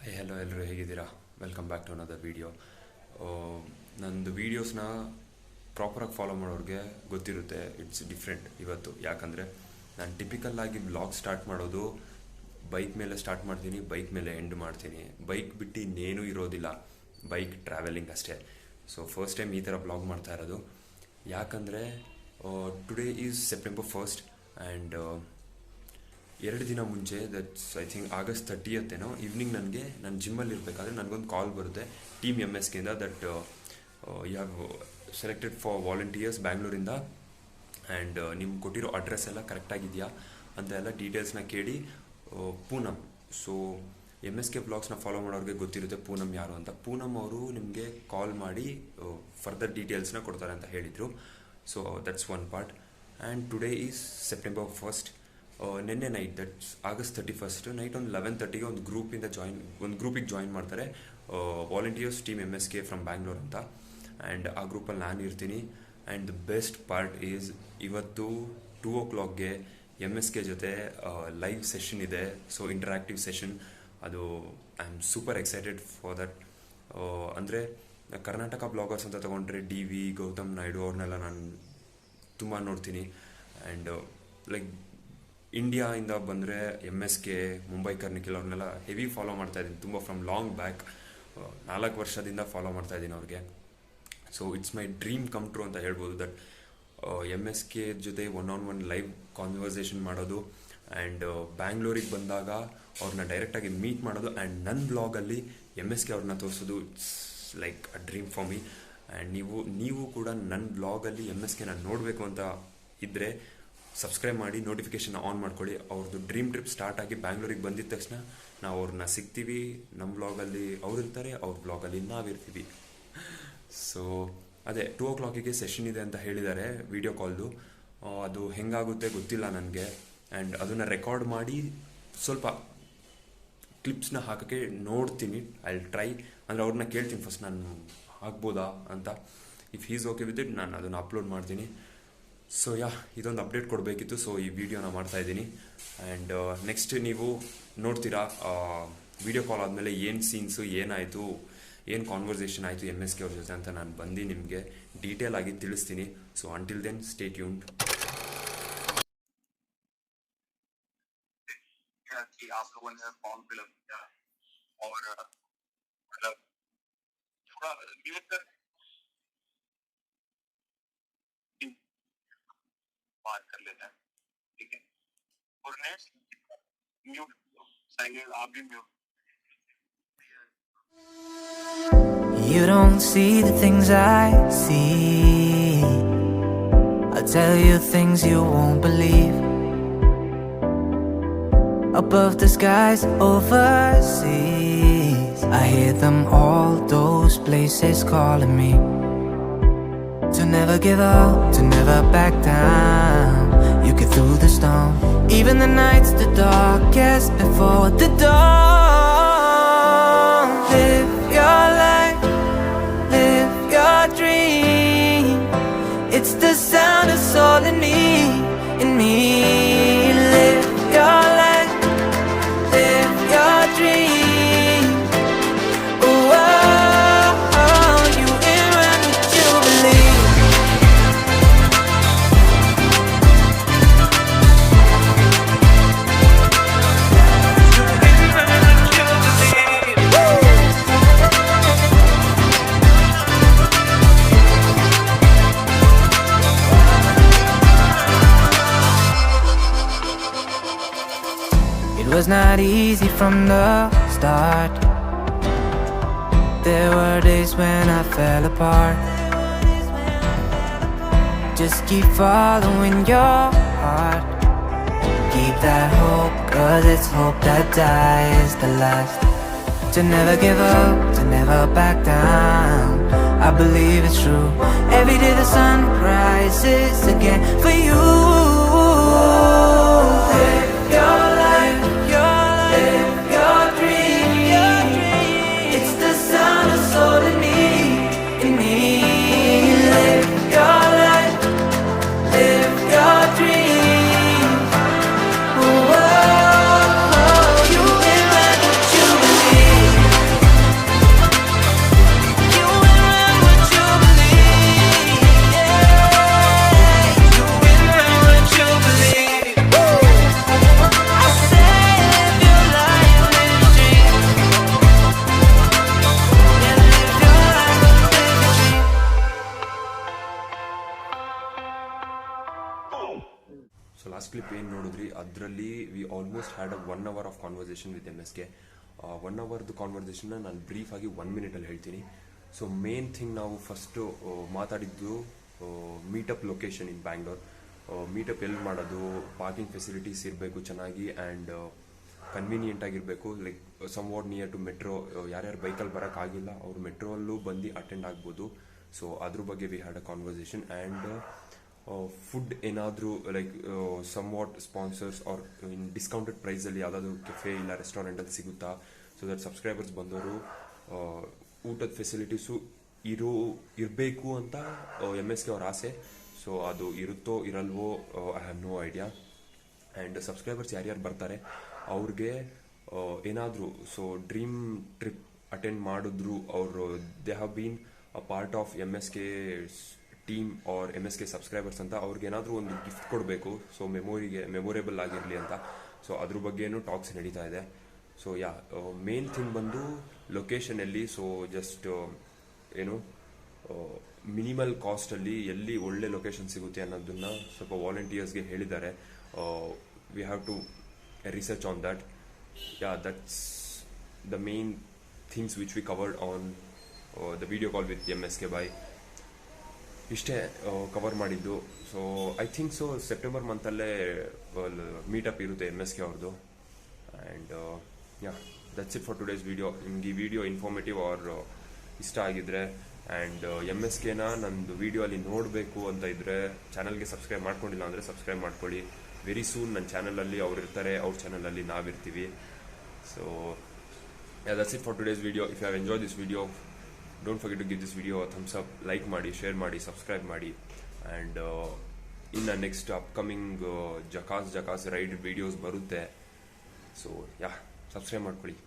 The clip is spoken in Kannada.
ಹೆಲೋ ಎಲ್ಲರೂ ಹೇಗಿದ್ದೀರಾ? Welcome back to another video. ನಂದು ವೀಡಿಯೋಸ್ನ ಪ್ರಾಪರಾಗಿ ಫಾಲೋ ಮಾಡೋರಿಗೆ ಗೊತ್ತಿರುತ್ತೆ, ಇಟ್ಸ್ ಡಿಫ್ರೆಂಟ್ ಇವತ್ತು. ಯಾಕಂದರೆ ನಾನು ಟಿಪಿಕಲ್ಲಾಗಿ ಬ್ಲಾಗ್ ಸ್ಟಾರ್ಟ್ ಮಾಡೋದು ಬೈಕ್ ಮೇಲೆ ಸ್ಟಾರ್ಟ್ ಮಾಡ್ತೀನಿ, ಬೈಕ್ ಮೇಲೆ ಎಂಡ್ ಮಾಡ್ತೀನಿ. ಬೈಕ್ ಬಿಟ್ಟು ಇನ್ನೇನೂ ಇರೋದಿಲ್ಲ, ಬೈಕ್ ಟ್ರಾವೆಲಿಂಗ್ ಅಷ್ಟೇ. ಸೊ ಫಸ್ಟ್ ಟೈಮ್ ಈ ಥರ ಬ್ಲಾಗ್ ಮಾಡ್ತಾ ಇರೋದು. ಯಾಕಂದರೆ today is September 1st and 2 ದಿನ ಮುಂಚೆ, that's I think August 30th evening ನನಗೆ ನಾನು ಜಿಮ್ಮಲ್ಲಿ ಇರಬೇಕಾದ್ರೆ ನನಗೊಂದು ಕಾಲ್ ಬರುತ್ತೆ ಟೀಮ್ MSKಯಿಂದ, that you have selected for volunteers ಬ್ಯಾಂಗ್ಳೂರಿಂದ ಆ್ಯಂಡ್ ನಿಮ್ಗೆ ಕೊಟ್ಟಿರೋ ಅಡ್ರೆಸ್ ಎಲ್ಲ ಕರೆಕ್ಟಾಗಿದೆಯಾ ಅಂತ ಎಲ್ಲ ಡೀಟೇಲ್ಸ್ನ ಕೇಳಿ. ಪೂನಮ್, ಸೊ MSK ಬ್ಲಾಗ್ಸ್ನ ಫಾಲೋ ಮಾಡೋರಿಗೆ ಗೊತ್ತಿರುತ್ತೆ ಪೂನಮ್ ಯಾರು ಅಂತ. ಪೂನಮ್ ಅವರು ನಿಮಗೆ ಕಾಲ್ ಮಾಡಿ ಫರ್ದರ್ ಡೀಟೇಲ್ಸ್ನ ಕೊಡ್ತಾರೆ ಅಂತ ಹೇಳಿದರು. So that's one part. And today is September 1st. ನಿನ್ನೆ night, that's August 31st night ಒಂದು 11:30ಗೆ ಒಂದು ಗ್ರೂಪಿಗೆ ಜಾಯಿನ್ ಮಾಡ್ತಾರೆ, volunteers team MSK from Bangalore ಅಂತ. ಆ್ಯಂಡ್ ಆ ಗ್ರೂಪಲ್ಲಿ ನಾನು ಇರ್ತೀನಿ. And the best part is ಇವತ್ತು 2 o'clockಗೆ MSK ಜೊತೆ ಲೈವ್ ಸೆಷನ್ ಇದೆ. ಸೊ ಇಂಟರಾಕ್ಟಿವ್ ಸೆಷನ್, ಅದು I am super excited for that. ಅಂದರೆ ಕರ್ನಾಟಕ ಬ್ಲಾಗರ್ಸ್ ಅಂತ ತೊಗೊಂಡ್ರೆ DV, ಗೌತಮ್ ನಾಯ್ಡು ಅವ್ರನ್ನೆಲ್ಲ ನಾನು ತುಂಬ ನೋಡ್ತೀನಿ. ಆ್ಯಂಡ್ ಲೈಕ್ ಇಂಡಿಯಾಯಿಂದ ಬಂದರೆ MSK, ಮುಂಬೈ ಕರ್ನಿಕಲ್ ಅವ್ರನ್ನೆಲ್ಲ ಹೆವಿ ಫಾಲೋ ಮಾಡ್ತಾಯಿದ್ದೀನಿ, ತುಂಬ ಫ್ರಮ್ ಲಾಂಗ್ ಬ್ಯಾಕ್ 4 ವರ್ಷದಿಂದ ಫಾಲೋ ಮಾಡ್ತಾಯಿದ್ದೀನಿ ಅವ್ರಿಗೆ. So it's my dream come true ಅಂತ ಹೇಳ್ಬೋದು. ದಟ್ MSK ಜೊತೆ ಒನ್ ಲೈವ್ ಕಾನ್ವರ್ಸೇಷನ್ ಮಾಡೋದು ಆ್ಯಂಡ್ ಬ್ಯಾಂಗ್ಳೂರಿಗೆ ಬಂದಾಗ ಅವ್ರನ್ನ ಡೈರೆಕ್ಟಾಗಿ ಮೀಟ್ ಮಾಡೋದು ಆ್ಯಂಡ್ ನನ್ನ ಬ್ಲಾಗಲ್ಲಿ MSK ಅವ್ರನ್ನ ತೋರಿಸೋದು, it's like a dream for me. And ನೀವು ಕೂಡ ನನ್ನ ಬ್ಲಾಗಲ್ಲಿ MSKನ ನೋಡಬೇಕು ಅಂತ ಇದ್ದರೆ ಸಬ್ಸ್ಕ್ರೈಬ್ ಮಾಡಿ, ನೋಟಿಫಿಕೇಷನ್ ಆನ್ ಮಾಡ್ಕೊಳ್ಳಿ. ಅವ್ರದ್ದು ಡ್ರೀಮ್ ಟ್ರಿಪ್ ಸ್ಟಾರ್ಟ್ ಆಗಿ ಬ್ಯಾಂಗ್ಳೂರಿಗೆ ಬಂದಿದ್ದ ತಕ್ಷಣ ನಾವು ಅವ್ರನ್ನ ಸಿಗ್ತೀವಿ. ನಮ್ಮ ಬ್ಲಾಗಲ್ಲಿ ಅವ್ರಿರ್ತಾರೆ, ಅವ್ರ ಬ್ಲಾಗಲ್ಲಿ ನಾವಿರ್ತೀವಿ. ಸೊ ಅದೇ 2 o'clockಗೆ ಸೆಷನ್ ಇದೆ ಅಂತ ಹೇಳಿದ್ದಾರೆ ವಿಡಿಯೋ ಕಾಲ್ದು. ಅದು ಹೆಂಗಾಗುತ್ತೆ ಗೊತ್ತಿಲ್ಲ ನನಗೆ. ಆ್ಯಂಡ್ ಅದನ್ನು ರೆಕಾರ್ಡ್ ಮಾಡಿ ಸ್ವಲ್ಪ ಕ್ಲಿಪ್ಸ್ನ ಹಾಕೋಕ್ಕೆ ನೋಡ್ತೀನಿ. I will try. ಅಂದರೆ ಅವ್ರನ್ನ ಕೇಳ್ತೀನಿ ಫಸ್ಟ್, ನಾನು ಆಗ್ಬೋದಾ ಅಂತ. If he's okay with it, ನಾನು ಅದನ್ನು ಅಪ್ಲೋಡ್ ಮಾಡ್ತೀನಿ. ಸೊ ಇದೊಂದು ಅಪ್ಡೇಟ್ ಕೊಡಬೇಕಿತ್ತು, ಸೊ ಈ ವಿಡಿಯೋನ ಮಾಡ್ತಾಯಿದ್ದೀನಿ. ಆ್ಯಂಡ್ ನೆಕ್ಸ್ಟ್ ನೀವು ನೋಡ್ತೀರಾ ವಿಡಿಯೋ ಕಾಲ್ ಆದಮೇಲೆ ಏನು ಸೀನ್ಸು, ಏನಾಯಿತು, ಏನು ಕಾನ್ವರ್ಸೇಷನ್ ಆಯಿತು MSK ಅವ್ರ ಜೊತೆ ಅಂತ ನಾನು ಬಂದು ನಿಮಗೆ ಡೀಟೇಲ್ ಆಗಿ ತಿಳಿಸ್ತೀನಿ. So until then stay tuned. आप लोगों ने फॉर्म फिलअप किया और मतलब थोड़ा म्यूट कर बात कर लेते हैं, ठीक है? पूर्णेश म्यूट, साइलेंट आप भी mute. You don't see the things I see. I'll tell you things you won't believe. Above the skies overseas, I hear them all, those places calling me to never give up, to never back down. You get through the storm, even the nights the darkest before the dawn. Live your life, live your dream. It's the sound of soul in me, in me. Live your life, live your dream. Oh, oh, oh, you in when you believe. It was not easy from the start. There were days when I fell apart. Just keep following your heart. Keep that hope, 'cause it's hope that dies the last. To never give up, to never back down. I believe it's true. Every day the sun rises again for you. Live your life, live your dream. It's the sound of soul in me, in me. Live your life, live your dream. Oh, oh, oh, you will let what you believe. Clip ಏನು ನೋಡಿದ್ರಿ ಅದರಲ್ಲಿ we almost had a 1 hour of conversation with MSK. 1 hourದು ಕಾನ್ವರ್ಸೇಷನ್ನ ನಾನು ಬ್ರೀಫಾಗಿ 1 minute ಹೇಳ್ತೀನಿ. ಸೊ ಮೇನ್ ಥಿಂಗ್ ನಾವು ಫಸ್ಟು ಮಾತಾಡಿದ್ದು meetup location in Bangalore. Meetup ಎಲ್ಲಿ ಮಾಡೋದು, ಪಾರ್ಕಿಂಗ್ ಫೆಸಿಲಿಟೀಸ್ ಇರಬೇಕು ಚೆನ್ನಾಗಿ ಆ್ಯಂಡ್ ಕನ್ವೀನಿಯೆಂಟ್ ಆಗಿರಬೇಕು. Like some what near to metro. ಯಾರ್ಯಾರು ಬೈಕಲ್ಲಿ ಬರೋಕ್ಕಾಗಿಲ್ಲ ಅವ್ರು ಮೆಟ್ರೋಲ್ಲೂ ಬಂದು ಅಟೆಂಡ್ ಆಗ್ಬೋದು. ಸೊ ಅದ್ರ ಬಗ್ಗೆ we had a conversation. And food ಏನಾದರೂ like some what sponsors are in discounted ಪ್ರೈಸಲ್ಲಿ ಯಾವುದಾದ್ರು ಕೆಫೆ ಇಲ್ಲ ರೆಸ್ಟೋರೆಂಟಲ್ಲಿ ಸಿಗುತ್ತಾ, ಸೊ ದಟ್ ಸಬ್ಸ್ಕ್ರೈಬರ್ಸ್ ಬಂದವರು ಊಟದ ಫೆಸಿಲಿಟೀಸು ಇರಬೇಕು ಅಂತ MSK ಅವ್ರ ಆಸೆ. ಸೊ ಅದು ಇರುತ್ತೋ ಇರಲ್ವೋ I have no idea. And subscribers ಯಾರ್ಯಾರು ಬರ್ತಾರೆ ಅವ್ರಿಗೆ ಏನಾದರೂ ಸೊ ಡ್ರೀಮ್ ಟ್ರಿಪ್ ಅಟೆಂಡ್ ಮಾಡಿದ್ರು ಅವರು they have been a part of MSK team are MSK subscribers ಅಂತ ಅವ್ರಿಗೆ ಏನಾದರೂ ಒಂದು ಗಿಫ್ಟ್ ಕೊಡಬೇಕು. ಸೊ ಮೆಮೊರೇಬಲ್ ಆಗಿರಲಿ ಅಂತ. ಸೊ ಅದ್ರ ಬಗ್ಗೆನೂ ಟಾಕ್ಸ್ ನಡೀತಾ ಇದೆ. ಸೊ ಮೇನ್ ಥಿಂಗ್ ಬಂದು ಲೊಕೇಶನಲ್ಲಿ. ಸೊ ಜಸ್ಟ್ ಏನು ಮಿನಿಮಲ್ ಕಾಸ್ಟಲ್ಲಿ ಎಲ್ಲಿ ಒಳ್ಳೆ ಲೊಕೇಶನ್ ಸಿಗುತ್ತೆ ಅನ್ನೋದನ್ನ ಸ್ವಲ್ಪ ವಾಲಂಟಿಯರ್ಸ್ಗೆ ಹೇಳಿದ್ದಾರೆ. We have to research on that. That's the main things which we covered on the video call with MSK ಬಾಯ್. ಇಷ್ಟೇ ಕವರ್ ಮಾಡಿದ್ದು. So I think so September ಮಂತಲ್ಲೇ ಮೀಟಪ್ ಇರುತ್ತೆ MSK ಅವ್ರದ್ದು. And that's it for today's video. ನಿಮ್ಗೆ ಈ ವಿಡಿಯೋ ಇನ್ಫಾರ್ಮೇಟಿವ್ ಆರ್ ಇಷ್ಟ ಆಗಿದ್ರೆ ಆ್ಯಂಡ್ MSKನ ನಂದು ವಿಡಿಯೋ ಅಲ್ಲಿ ನೋಡಬೇಕು ಅಂತ ಇದ್ದರೆ ಚಾನಲ್ಗೆ ಸಬ್ಸ್ಕ್ರೈಬ್ ಮಾಡ್ಕೊಂಡಿಲ್ಲ ಅಂದರೆ ಸಬ್ಸ್ಕ್ರೈಬ್ ಮಾಡ್ಕೊಳ್ಳಿ. ವೆರಿ ಸೂನ್ ನನ್ನ ಚಾನಲಲ್ಲಿ ಅವ್ರು ಇರ್ತಾರೆ, ಅವ್ರ ಚಾನಲಲ್ಲಿ ನಾವಿರ್ತೀವಿ. So that's it for today's video. If you have enjoy this video, don't forget to give this video thumbs up, like ಮಾಡಿ, ಶೇರ್ ಮಾಡಿ, ಸಬ್ಸ್ಕ್ರೈಬ್ ಮಾಡಿ. ಆ್ಯಂಡ್ ಇನ್ನು ನೆಕ್ಸ್ಟ್ ಅಪ್ಕಮಿಂಗ್ ಜಕಾಸ್ ರೈಡ್ ವಿಡಿಯೋಸ್ ಬರುತ್ತೆ. ಸೊ ಸಬ್ಸ್ಕ್ರೈಬ್ ಮಾಡ್ಕೊಳ್ಳಿ.